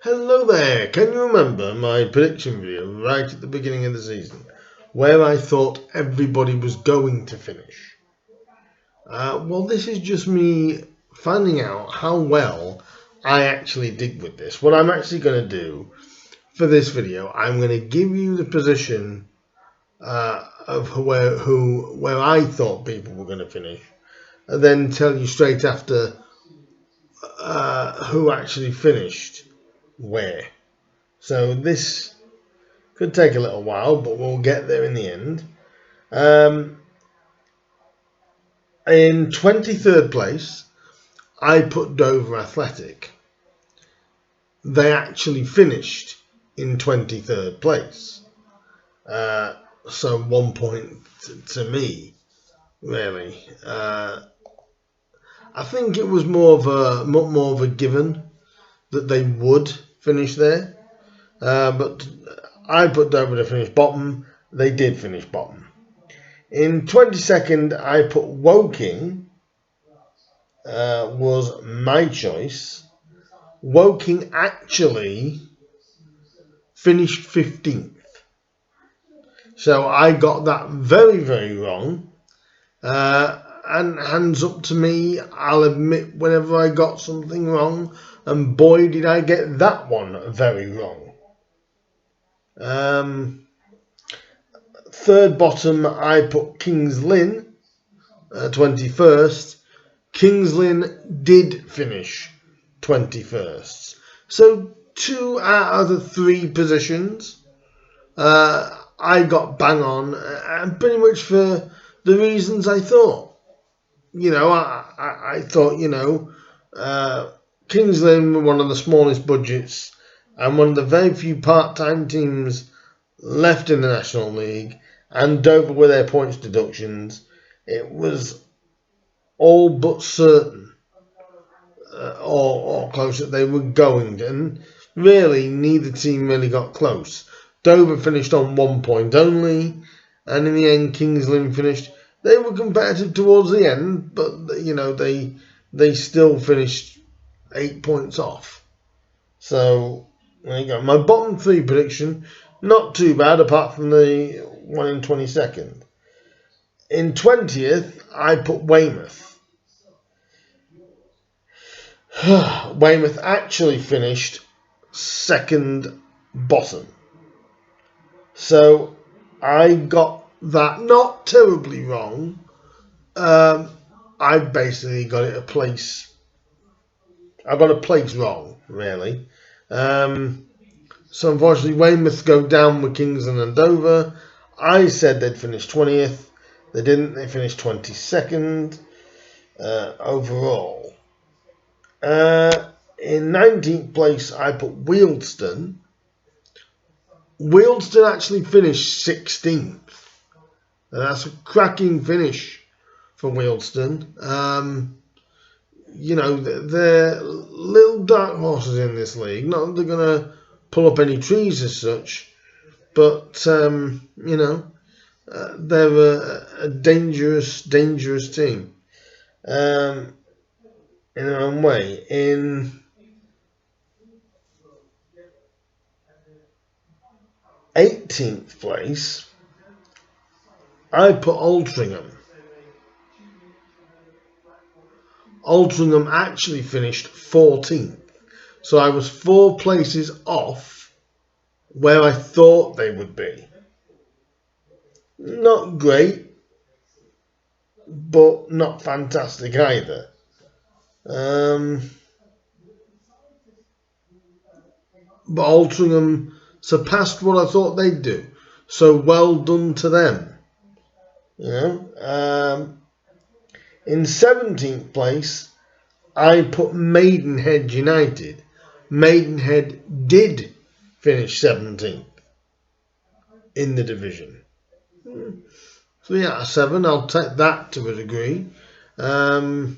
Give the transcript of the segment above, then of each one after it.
Hello there, can you remember my prediction video right at the beginning of the season where I thought everybody was going to finish? Well, this is just me finding out how well I actually did with this. What I'm actually going to do for this video, I'm going to give you the position of where I thought people were going to finish, and then tell you straight after who actually finished where. So this could take a little while, but we'll get there in the end. In 23rd place, I put Dover Athletic. They actually finished in 23rd place. So 1 point to me, really. I think it was more of a given that they would finish there. But I put Dover to finish bottom. They did finish bottom. In 22nd, I put Woking. Was my choice. Woking actually finished 15th. So I got that very, very wrong. And hands up to me, I'll admit whenever I got something wrong, and boy did I get that one very wrong. Third bottom, I put Kings Lynn, 21st. Kings Lynn did finish 21st. So 2 out of the 3 positions I got bang on, and pretty much for the reasons I thought. I thought, Kings Lynn were one of the smallest budgets and one of the very few part-time teams left in the National League, and Dover with their points deductions. It was all but certain or close that they were going, and really neither team really got close. Dover finished on 1 point only, and in the end Kings Lynn finished. They were competitive towards the end, but they still finished 8 points off. So there you go. My bottom 3 prediction, not too bad apart from the one in 22nd. In 20th, I put Weymouth. Weymouth actually finished 2nd bottom. So I got that not terribly wrong. I basically got it a place. I got a place wrong, really. So unfortunately, Weymouth go down with Kingsland and Dover. I said they'd finish 20th. They didn't. They finished 22nd overall. In 19th place, I put Wealdstone. Wealdstone actually finished 16th. That's a cracking finish for Wealdstone. They're little dark horses in this league. Not that they're going to pull up any trees as such, but, they're a dangerous, dangerous team in their own way. In 18th place, I put Altrincham. Altrincham actually finished 14th. So I was 4 places off where I thought they would be. Not great, but not fantastic either. But Altrincham surpassed what I thought they'd do. So well done to them. In 17th place, I put Maidenhead United. Maidenhead did finish 17th in the division. 3 out of 7, I'll take that to a degree. But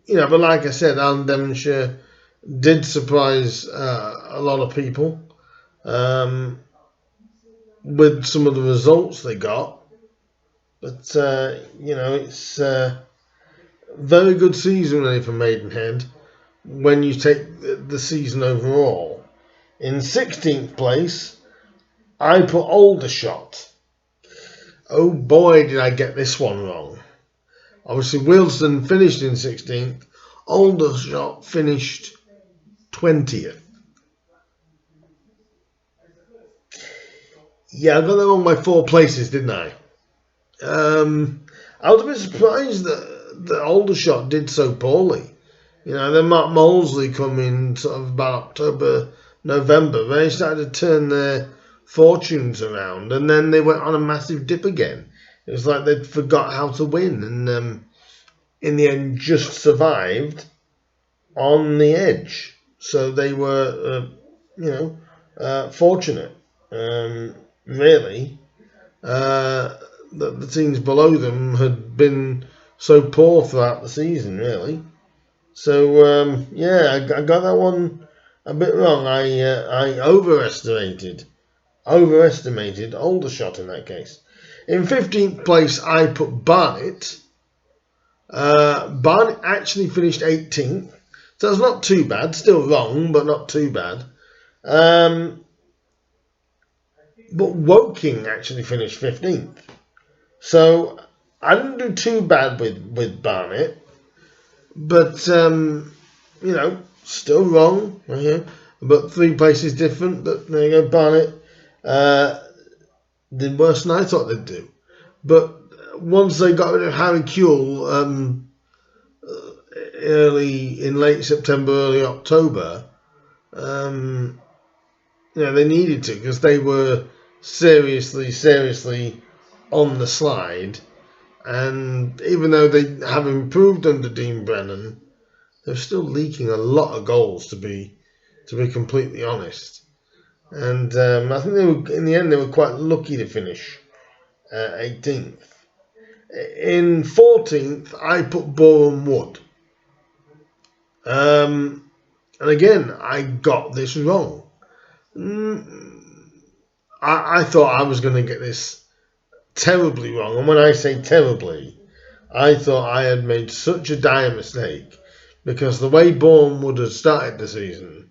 like I said, Alan Devonshire did surprise a lot of people with some of the results they got. But, it's a very good season really for Maidenhead. when you take the season overall. In 16th place, I put Aldershot. Oh boy, did I get this one wrong. Obviously, Wilson finished in 16th. Aldershot finished 20th. Yeah, I got that wrong by 4 places, didn't I? I was a bit surprised that Aldershot did so poorly. Then Mark Molesley come in sort of about October, November. They started to turn their fortunes around, and then they went on a massive dip again. It was like they'd forgot how to win, and in the end just survived on the edge. So they were, fortunate, really, that the teams below them had been so poor throughout the season, really. So I got that one a bit wrong. I overestimated Aldershot in that case. In 15th place, I put Barnet. Barnet actually finished 18th, so it's not too bad. Still wrong, but not too bad. But Woking actually finished 15th, so I didn't do too bad with Barnet. But, still wrong. But 3 places different. But there you go, Barnet did worse than I thought they'd do. But once they got rid of Harry Kewell in late September, early October, they needed to, because they were seriously on the slide. And even though they have improved under Dean Brennan, they're still leaking a lot of goals, to be completely honest. And I think in the end they were quite lucky to finish 18th. In 14th, I put Boreham Wood. And again, I got this wrong. I thought I was going to get this terribly wrong. And when I say terribly, I thought I had made such a dire mistake, because the way Boreham Wood had started the season,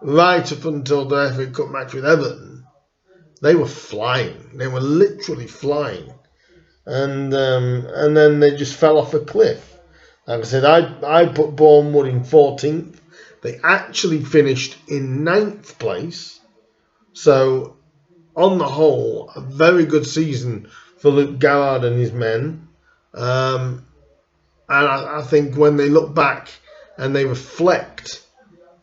right up until the FA Cup match with Everton, they were flying. They were literally flying. And then they just fell off a cliff. Like I said, I put Boreham Wood in 14th. They actually finished in 9th place. So, on the whole, a very good season for Luke Garrard and his men. And I think when they look back and they reflect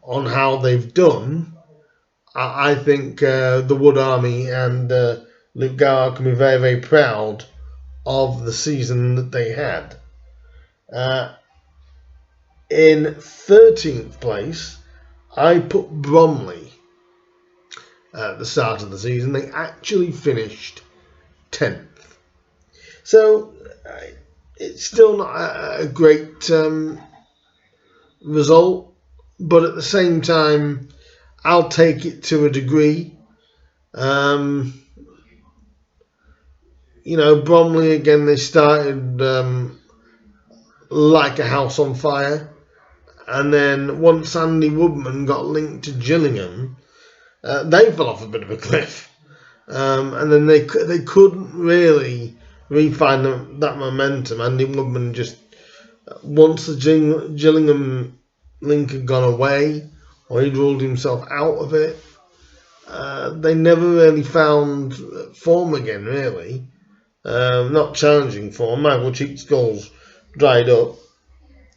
on how they've done, I think the Wood Army and Luke Garrard can be very, very proud of the season that they had. In 13th place, I put Bromley at the start of the season. They actually finished 10th. So it's still not a great result, but at the same time, I'll take it to a degree. Bromley, again, they started like a house on fire. And then once Andy Woodman got linked to Gillingham, they fell off a bit of a cliff. And then they couldn't really refine that momentum. Andy Woodman just, once the Gillingham link had gone away, or he'd ruled himself out of it, they never really found form again, really. Not challenging form. Michael Cheek's goals dried up,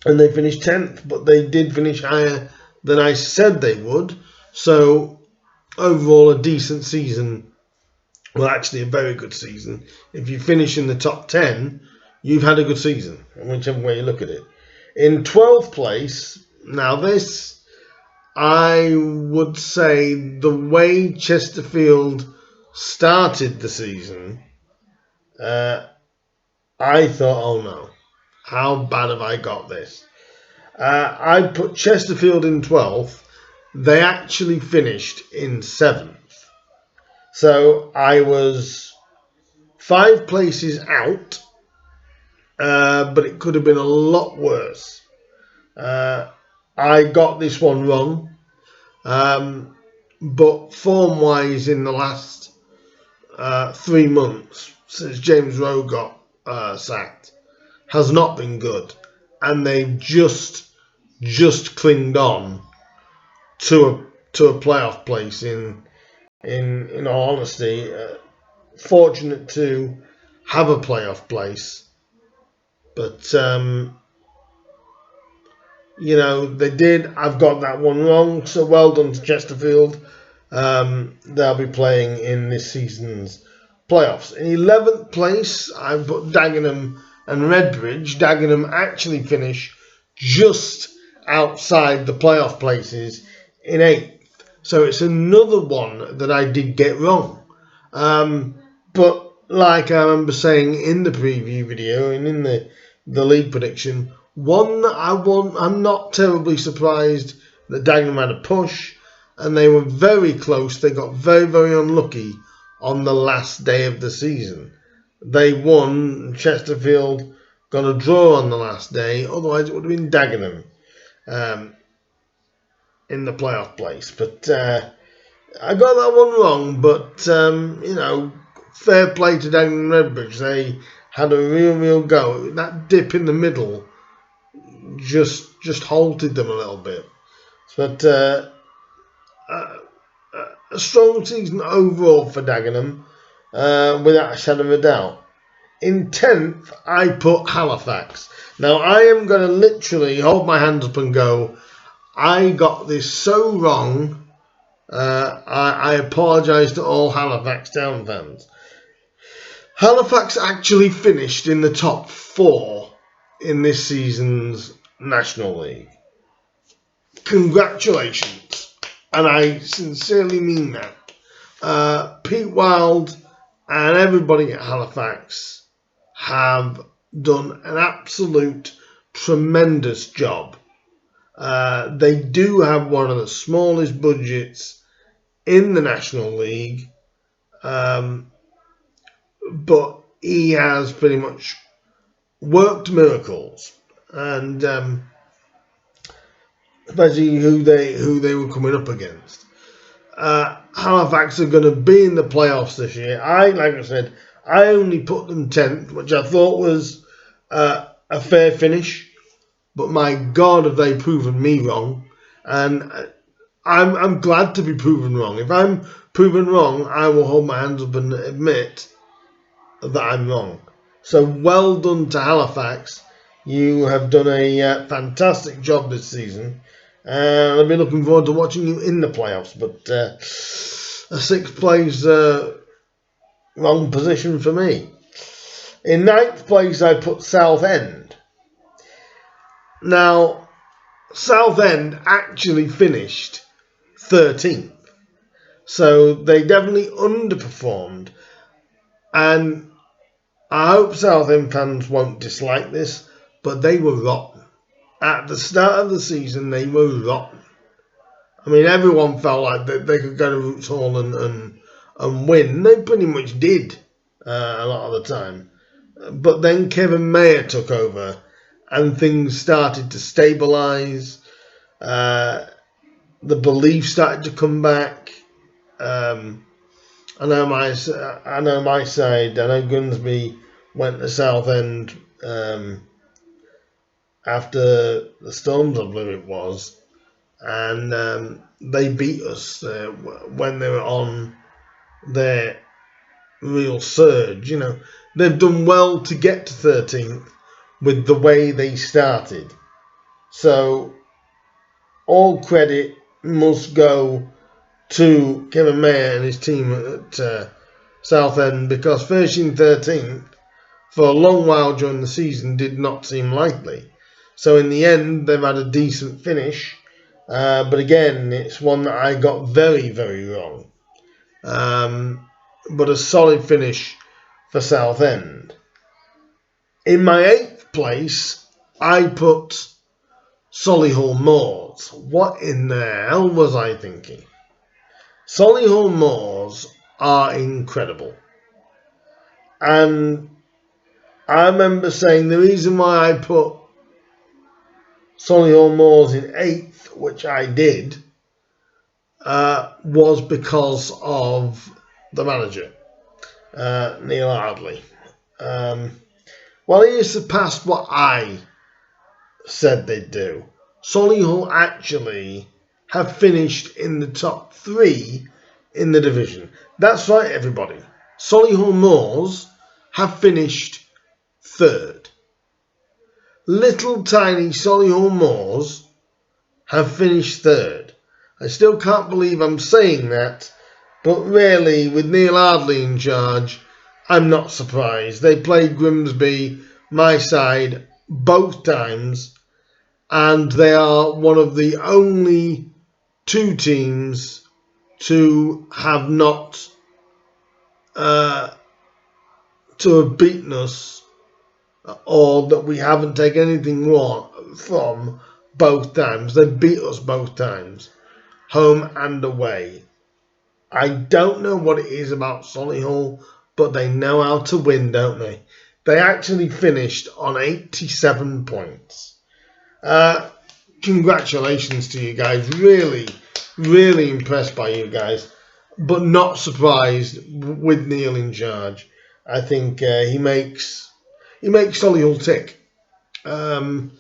and they finished 10th, but they did finish higher than I said they would. So, overall, a decent season. Well, actually, a very good season. If you finish in the top 10, you've had a good season, whichever way you look at it. In 12th place, now this, I would say the way Chesterfield started the season, I thought, oh no, how bad have I got this? I put Chesterfield in 12th. They actually finished in 7th. So I was 5 places out, but it could have been a lot worse. I I got this one wrong. But form-wise, in the last 3 months since James Rowe got sacked, has not been good, and they've just clinged on to a playoff place. In all honesty, fortunate to have a playoff place, but they did. I've got that one wrong, so well done to Chesterfield. They'll be playing in this season's playoffs. In 11th place, I've put Dagenham and Redbridge. Dagenham actually finish just outside the playoff places in 8th. So it's another one that I did get wrong. But like I remember saying in the preview video and in the league prediction, one that I'm not terribly surprised that Dagenham had a push, and they were very close. They got very, very unlucky on the last day of the season. They won. Chesterfield got a draw on the last day. Otherwise, it would have been Dagenham in the playoff place. But I got that one wrong. But, fair play to Dagenham and Redbridge. They had a real go. That dip in the middle just halted them a little bit. But a strong season overall for Dagenham, without a shadow of a doubt. In 10th, I put Halifax. Now, I am going to literally hold my hands up and go, I got this so wrong. I apologise to all Halifax Town fans. Halifax actually finished in the top 4 in this season's National League. Congratulations. And I sincerely mean that. Pete Wild and everybody at Halifax have done an absolute tremendous job. They do have one of the smallest budgets in the National League, but he has pretty much worked miracles, and especially who they were coming up against. Halifax are going to be in the playoffs this year. Like I said, I only put them 10th, which I thought was a fair finish. But my God, have they proven me wrong? And I'm glad to be proven wrong. If I'm proven wrong, I will hold my hands up and admit that I'm wrong. So well done to Halifax. You have done a fantastic job this season. I'll be looking forward to watching you in the playoffs. But a 6th place, wrong position for me. In 9th place, I put Southend. Now, Southend actually finished 13th. So they definitely underperformed. And I hope Southend fans won't dislike this, but they were rotten. At the start of the season, they were rotten. I mean, everyone felt like they could go to Roots Hall and win. They pretty much did a lot of the time. But then Kevin Mayer took over and things started to stabilise. The belief started to come back. I know my side. I know Gunsby went to Southend after the Storms, I believe it was, and they beat us when they were on their real surge. They've done well to get to 13th with the way they started. So all credit must go to Kevin Mayer and his team at Southend, because finishing 13th for a long while during the season did not seem likely. So in the end, they've had a decent finish. But again, it's one that I got very, very wrong. But a solid finish for Southend. In my 8th place, I put Solihull Moors. What in the hell was I thinking? Solihull Moors are incredible. And I remember saying the reason why I put Solihull Moors in 8th, which I did, was because of the manager, Neil Ardley. Well, he surpassed what I said they'd do. Solihull actually have finished in the top 3 in the division. That's right, everybody. Solihull Moors have finished 3rd. Little tiny Solihull Moors have finished 3rd. I still can't believe I'm saying that, but really, with Neil Ardley in charge, I'm not surprised. They played Grimsby, my side, both times, and they are one of the only 2 teams to have not to have beaten us, or that we haven't taken anything wrong from both times. They beat us both times, home and away. I don't know what it is about Solihull, but they know how to win, don't they? They actually finished on 87 points. Congratulations to you guys. Really, really impressed by you guys, but not surprised with Neil in charge. I think he makes Solihull tick, and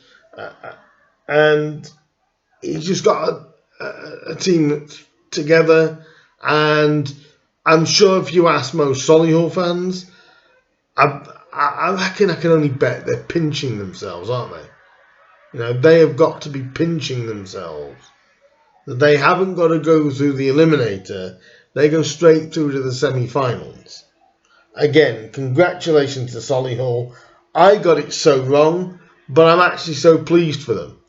he's just got a team that's together. And I'm sure if you ask most Solihull fans, I reckon I can only bet they're pinching themselves, aren't they? You know, they have got to be pinching themselves. They haven't got to go through the eliminator. They go straight through to the semi-finals. Again, congratulations to Solihull. I got it so wrong, but I'm actually so pleased for them,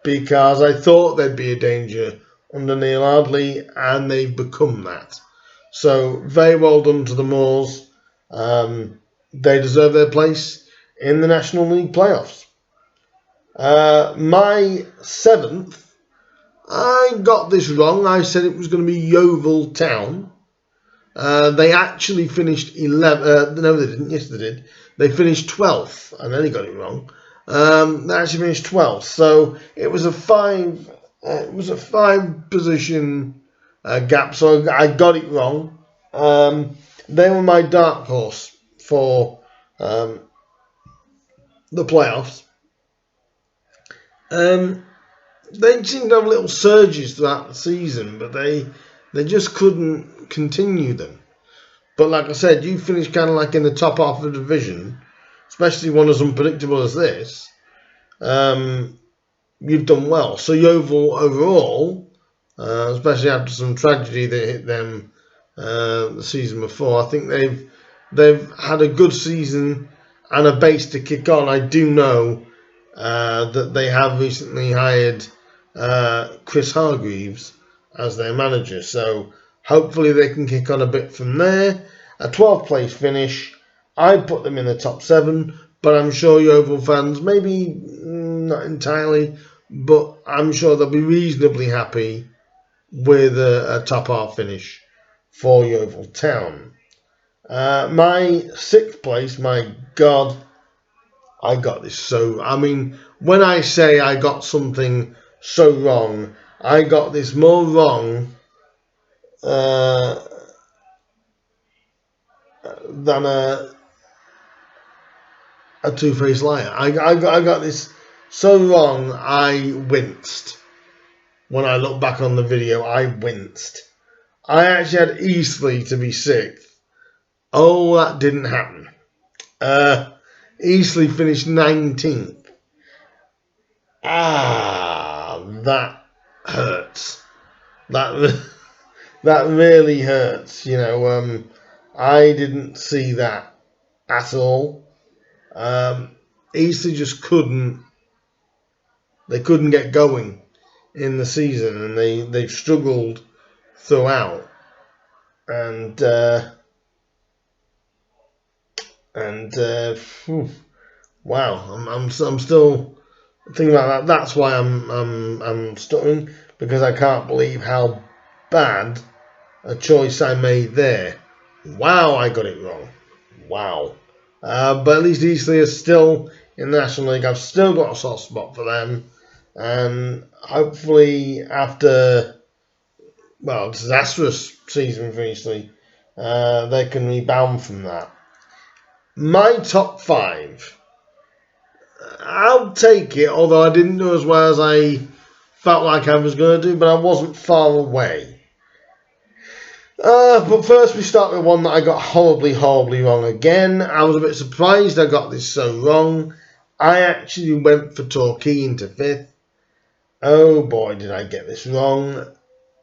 because I thought there'd be a danger under Neil Ardley, and they've become that. So very well done to the Moors. They deserve their place in the National League playoffs. My 7th, I got this wrong. I said it was going to be Yeovil Town. They actually finished 11th. No, they didn't. Yes, they did. They finished 12th. I nearly got it wrong. They actually finished 12th. So it was a 5 position gap. So I got it wrong. They were my dark horse for the playoffs. They seemed to have little surges throughout the season, but they just couldn't continue them. But like I said, you finished kind of like in the top half of the division, especially one as unpredictable as this. You've done well. So Yeovil overall, especially after some tragedy that hit them the season before, I think they've had a good season and a base to kick on. I do know that they have recently hired Chris Hargreaves as their manager, so hopefully they can kick on a bit from there. A 12th place finish. I put them in the top 7, but I'm sure Yeovil fans, maybe not entirely, but I'm sure they'll be reasonably happy with a top half finish for Yeovil Town. My 6th place, my God, I got this so... I mean, when I say I got something so wrong, I got this more wrong than a two-faced liar. I got this so wrong, I winced. When I look back on the video, I winced. I actually had Eastleigh to be 6th. Oh, that didn't happen. Eastleigh finished 19th. That hurts. That really hurts. You know, I didn't see that at all. Eastleigh just couldn't. They couldn't get going in the season, and they've struggled throughout. And wow, I'm still thinking about that. That's why I'm stuttering, because I can't believe how bad a choice I made there. Wow, I got it wrong. Wow. But at least Eastleigh is still in the National League. I've still got a soft spot for them. And hopefully after, well, a disastrous season for Eastleigh, they can rebound from that. My top 5. I'll take it, although I didn't do as well as I felt like I was going to do, but I wasn't far away. But first we start with one that I got horribly wrong again. I was a bit surprised I got this so wrong. I actually went for Torquay into 5th. Oh boy, did I get this wrong.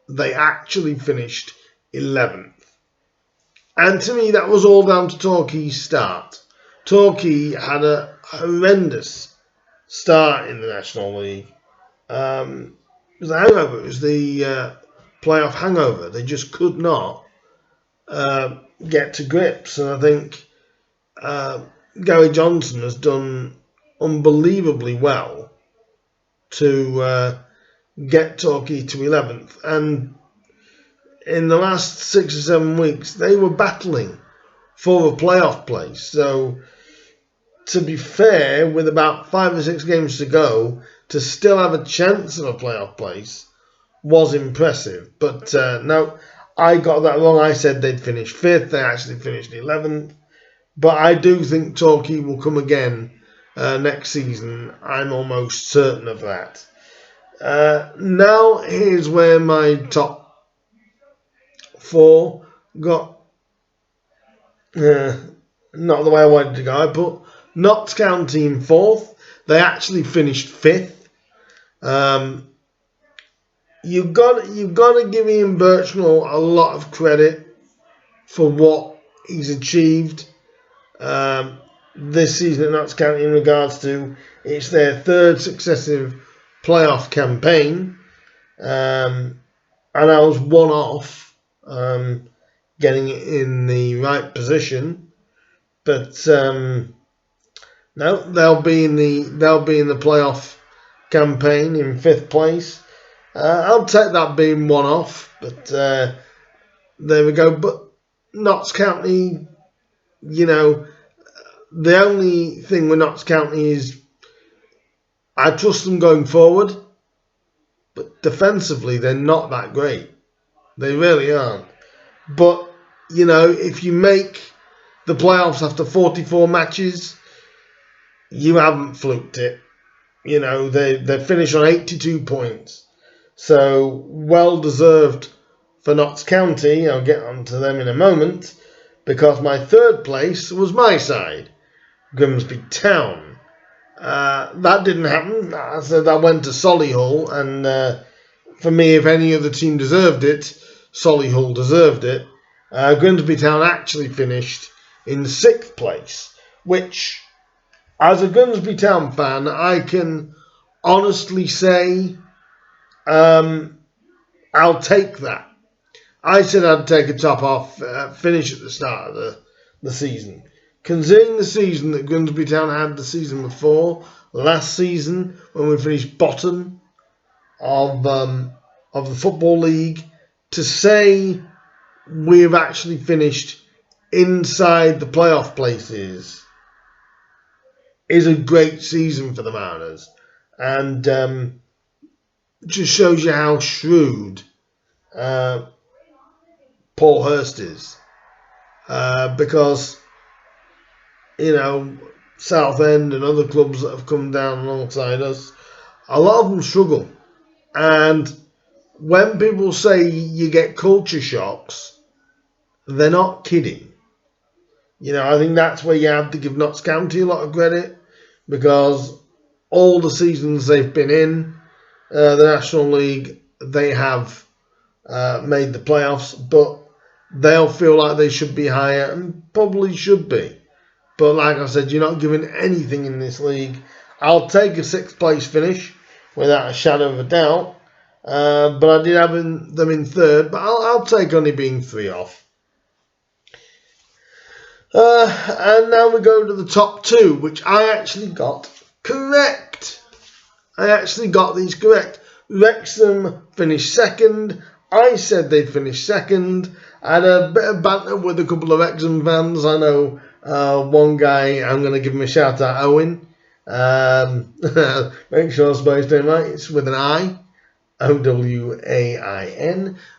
They actually finished 11th. And to me, that was all down to Torquay's start. Torquay had a horrendous start in the National League. It was a hangover. It was the playoff hangover. They just could not get to grips. And I think Gary Johnson has done unbelievably well to get Torquay to 11th. And in the last 6 or 7 weeks, they were battling for a playoff place. So, to be fair, with about 5 or 6 games to go, to still have a chance of a playoff place was impressive. But no, I got that wrong. I said they'd finish 5th. They actually finished 11th. But I do think Torquay will come again next season. I'm almost certain of that. Now, here's where my top 4 got not the way I wanted to go. I put Notts County in 4th. They actually finished 5th. You've got to give Ian Birchnell a lot of credit for what he's achieved this season at Notts County in regards to it's their 3rd successive playoff campaign, and I was one off getting it in the right position, but no, they'll be in the playoff campaign in 5th place. I'll take that being one off, but there we go. But Notts County, you know, the only thing with Notts County is I trust them going forward, but defensively they're not that great. They really aren't. But, you know, if you make the playoffs after 44 matches, you haven't fluked it. You know, they finished on 82 points. So, well deserved for Notts County. I'll get onto them in a moment, because my 3rd place was my side, Grimsby Town. That didn't happen. I said I went to Solihull, and for me, if any other team deserved it, Solihull deserved it. Grimsby Town actually finished in 6th place, which, as a Grimsby Town fan, I can honestly say I'll take that. I said I'd take a top-off finish at the start of the season. Considering the season that Grimsby Town had the season before, last season, when we finished bottom of the Football League, to say we've actually finished inside the playoff places is a great season for the Mariners, and just shows you how shrewd Paul Hurst is, because, you know, Southend and other clubs that have come down alongside us, a lot of them struggle, and when people say you get culture shocks, they're not kidding. You know, I think that's where you have to give Notts County a lot of credit, because all the seasons they've been in the National League, they have made the playoffs, but they'll feel like they should be higher, and probably should be. But like I said, you're not giving anything in this league. I'll take a 6th place finish without a shadow of a doubt. But I did have them in 3rd, but I'll take only being 3 off. And now we go to the top 2, which I actually got correct. I actually got these correct. Wrexham finished 2nd. I said they'd finish 2nd. I had a bit of banter with a couple of Wrexham fans. I know one guy, I'm going to give him a shout out, Owen. Make sure I spell his name right. It's with an I. Owain.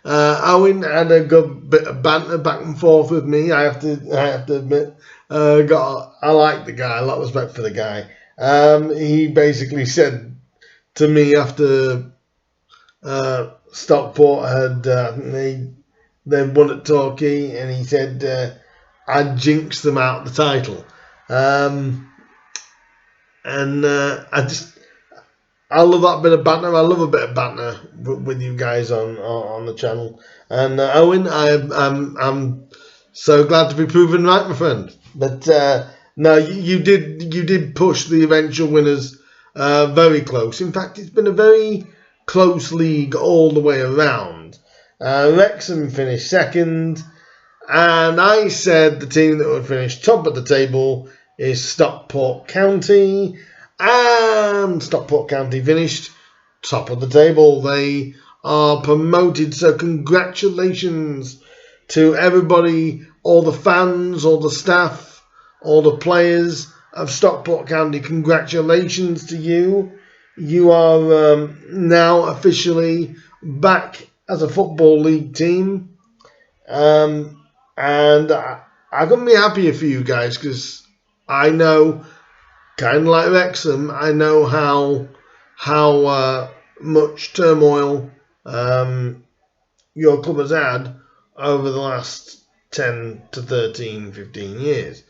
Owen had a good bit of banter back and forth with me. I have to admit. I like the guy. A lot of respect for the guy. He basically said to me after Stockport had they won at Torquay, and he said I'd jinxed them out the title. I love that bit of banter. I love a bit of banter with you guys on the channel. And Owen, I'm so glad to be proven right, my friend. But no, you did push the eventual winners very close. In fact, it's been a very close league all the way around. Wrexham finished second, and I said the team that would finish top of the table is Stockport County. And Stockport County finished top of the table. They are promoted, so congratulations to everybody, all the fans, all the staff, all the players of Stockport County. Congratulations to you. You are now officially back as a Football League team. And I'm going to be happier for you guys, because I know, kind of like Wrexham, I know how much turmoil your club has had over the last 10 to 13, 15 years.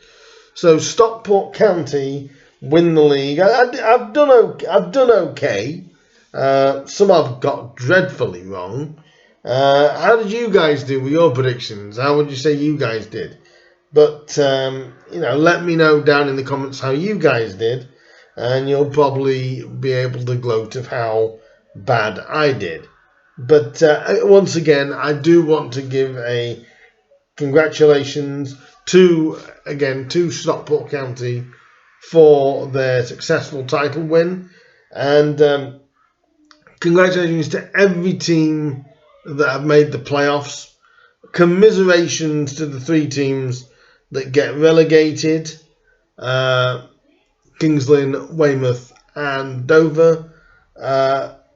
So Stockport County win the league. I've done okay. Some I've got dreadfully wrong. How did you guys do with your predictions? How would you say you guys did? But, let me know down in the comments how you guys did, and you'll probably be able to gloat of how bad I did. But once again, I do want to give a congratulations to Stockport County for their successful title win. And congratulations to every team that have made the playoffs. Commiserations to the 3 teams that get relegated, Kings Lynn, Weymouth and Dover.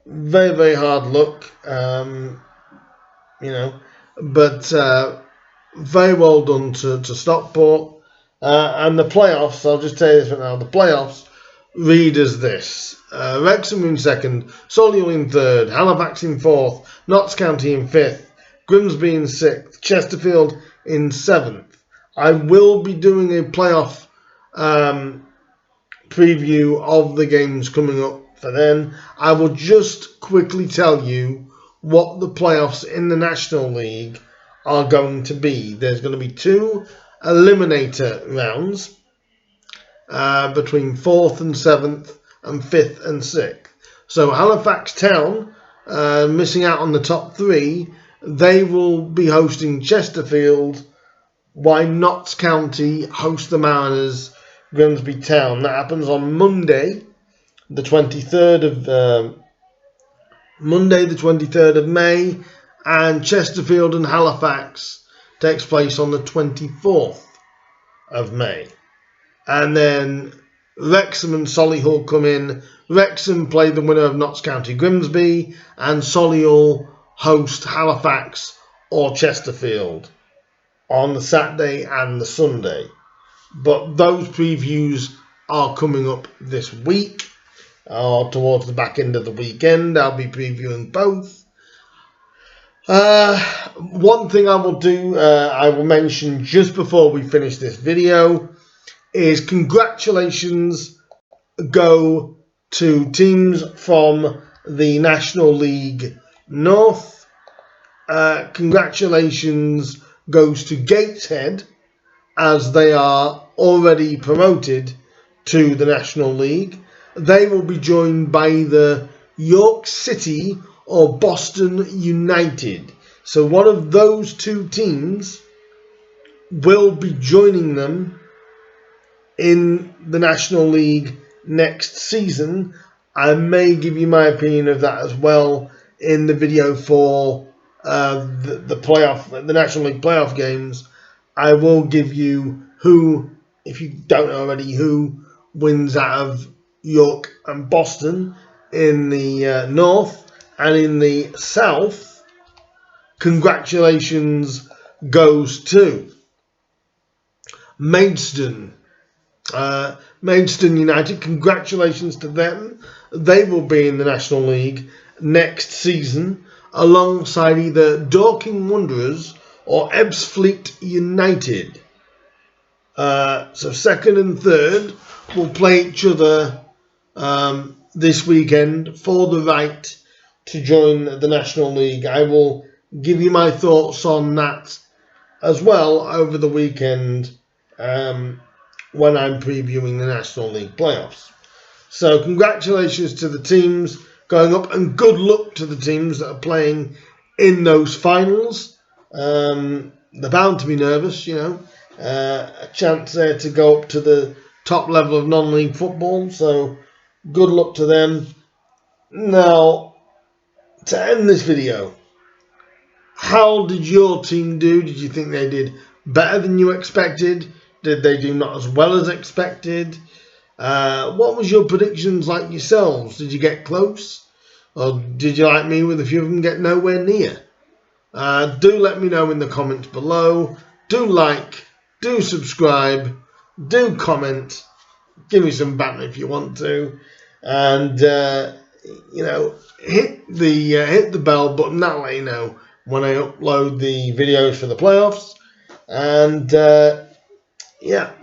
Very, very hard luck, but very well done to Stockport. And the playoffs, I'll just tell you this right now, the playoffs read as this. Wrexham in second, Solihull in third, Halifax in fourth, Notts County in fifth, Grimsby in sixth, Chesterfield in seventh. I will be doing a playoff preview of the games coming up for then. I will just quickly tell you what the playoffs in the National League are going to be. There's going to be 2 eliminator rounds between 4th and 7th and 5th and 6th. So Halifax Town, missing out on the top 3, they will be hosting Chesterfield, while Notts County host the Mariners, Grimsby Town. That happens on Monday, the 23rd of May, and Chesterfield and Halifax takes place on the 24th of May. And then Wrexham and Solihull come in. Wrexham play the winner of Notts County Grimsby, and Solihull host Halifax or Chesterfield on the Saturday and the Sunday. But those previews are coming up this week, or towards the back end of the weekend. I'll be previewing both. One thing I will do, I will mention just before we finish this video, is congratulations go to teams from the National League North. Congratulations goes to Gateshead, as they are already promoted to the National League. They will be joined by either York City or Boston United. So one of those 2 teams will be joining them in the National League next season. I may give you my opinion of that as well in the video for the playoff, the National League playoff games. I will give you who, if you don't know already, who wins out of York and Boston in the north, and in the south, congratulations goes to Maidstone. Maidstone United, congratulations to them. They will be in the National League next season alongside either Dorking Wanderers or Ebbsfleet United. So second and third will play each other this weekend for the right to join the National League. I will give you my thoughts on that as well over the weekend when I'm previewing the National League playoffs. So congratulations to the teams going up, and good luck to the teams that are playing in those finals. They're bound to be nervous, a chance there to go up to the top level of non-league football. So good luck to them. Now, to end this video, how did your team do? Did you think they did better than you expected? Did they do not as well as expected? What was your predictions like yourselves? Did you get close? Or did you, like me, with a few of them, get nowhere near? Do let me know in the comments below. Do like, do subscribe, do comment. Give me some banter if you want to. And, hit the bell button. That'll let you know when I upload the videos for the playoffs. And,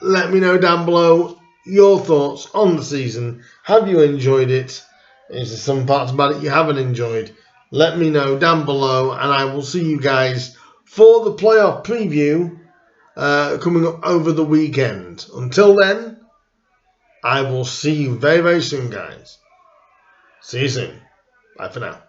let me know down below your thoughts on the season. Have you enjoyed it? Is there some parts about it you haven't enjoyed? Let me know down below, and I will see you guys for the playoff preview coming up over the weekend. Until then, I will see you very, very soon, guys. See you soon. Bye for now.